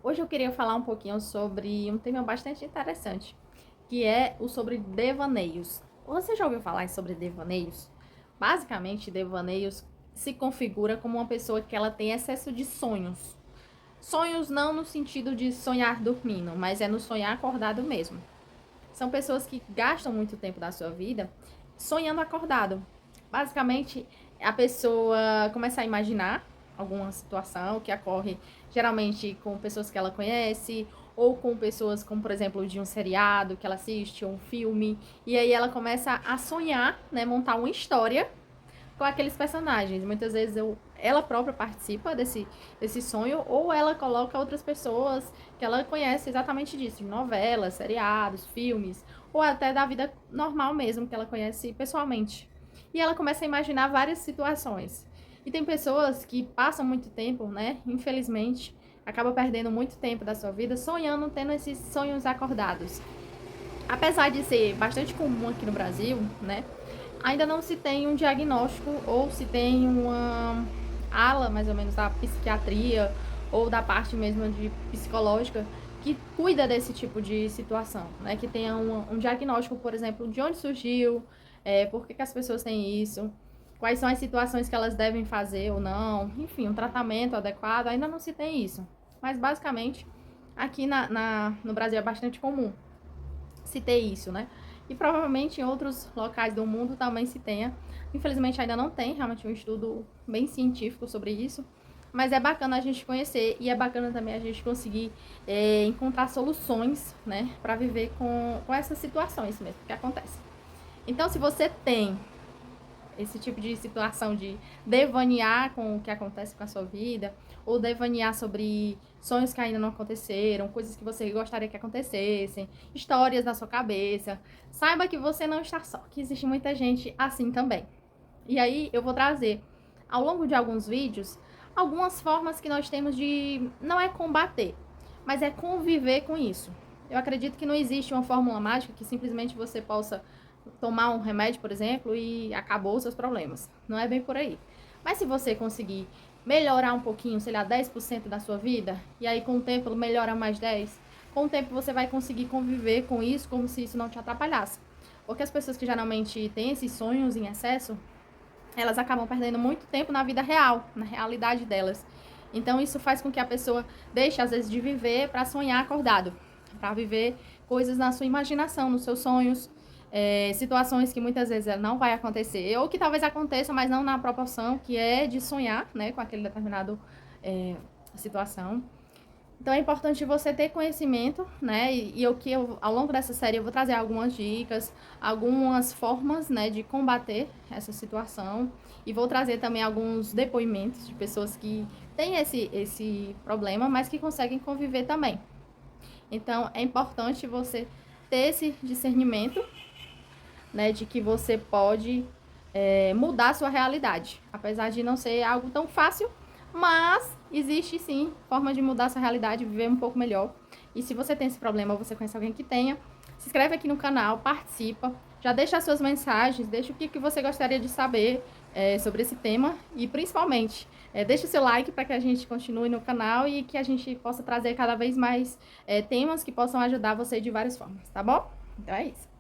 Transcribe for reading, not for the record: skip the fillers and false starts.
Hoje eu queria falar um pouquinho sobre um tema bastante interessante, que é o sobre devaneios. Você já ouviu falar sobre devaneios? Basicamente, devaneios se configura como uma pessoa que ela tem excesso de sonhos. Sonhos não no sentido de sonhar dormindo, mas é no sonhar acordado mesmo. São pessoas que gastam muito tempo da sua vida sonhando acordado. Basicamente, a pessoa começa a imaginar alguma situação que ocorre geralmente com pessoas que ela conhece ou com pessoas como, por exemplo, de um seriado que ela assiste ou um filme, e aí ela começa a sonhar, né, montar uma história com aqueles personagens. Muitas vezes ela própria participa desse sonho, ou ela coloca outras pessoas que ela conhece exatamente disso, de novelas, seriados, filmes, ou até da vida normal mesmo, que ela conhece pessoalmente. E ela começa a imaginar várias situações. E tem pessoas que passam muito tempo, né, infelizmente, acaba perdendo muito tempo da sua vida sonhando, tendo esses sonhos acordados. Apesar de ser bastante comum aqui no Brasil, né, ainda não se tem um diagnóstico ou se tem uma ala, mais ou menos, da psiquiatria ou da parte mesmo de psicológica que cuida desse tipo de situação, né? Que tenha um diagnóstico, por exemplo, de onde surgiu, por que as pessoas têm isso, quais são as situações que elas devem fazer ou não, enfim, um tratamento adequado, ainda não se tem isso. Mas, basicamente, aqui no Brasil é bastante comum se ter isso, né? E provavelmente em outros locais do mundo também se tenha. Infelizmente ainda não tem realmente um estudo bem científico sobre isso, mas é bacana a gente conhecer e é bacana também a gente conseguir encontrar soluções, né, para viver com essas situações mesmo que acontecem. Então, se você tem esse tipo de situação de devanear com o que acontece com a sua vida, ou devanear sobre sonhos que ainda não aconteceram, coisas que você gostaria que acontecessem, histórias na sua cabeça, saiba que você não está só, que existe muita gente assim também. E aí eu vou trazer, ao longo de alguns vídeos, algumas formas que nós temos de, não é combater, mas é conviver com isso. Eu acredito que não existe uma fórmula mágica que simplesmente você possa tomar um remédio, por exemplo, e acabou os seus problemas. Não é bem por aí. Mas se você conseguir melhorar um pouquinho, sei lá, 10% da sua vida, e aí com o tempo melhora mais 10%, com o tempo você vai conseguir conviver com isso como se isso não te atrapalhasse. Porque as pessoas que geralmente têm esses sonhos em excesso, elas acabam perdendo muito tempo na vida real, na realidade delas. Então isso faz com que a pessoa deixe às vezes de viver para sonhar acordado, para viver coisas na sua imaginação, nos seus sonhos, situações que muitas vezes não vai acontecer, ou que talvez aconteça, mas não na proporção que é de sonhar, né, com aquele determinado situação. Então é importante você ter conhecimento, né? Ao longo dessa série eu vou trazer algumas dicas, algumas formas, né, de combater essa situação, e vou trazer também alguns depoimentos de pessoas que têm esse problema, mas que conseguem conviver também. Então é importante você ter esse discernimento, né, de que você pode mudar a sua realidade, apesar de não ser algo tão fácil, mas existe sim forma de mudar a sua realidade, viver um pouco melhor. E se você tem esse problema ou você conhece alguém que tenha, se inscreve aqui no canal, participa, já deixa as suas mensagens, deixa o que você gostaria de saber sobre esse tema e principalmente deixa o seu like para que a gente continue no canal e que a gente possa trazer cada vez mais temas que possam ajudar você de várias formas, tá bom? Então é isso.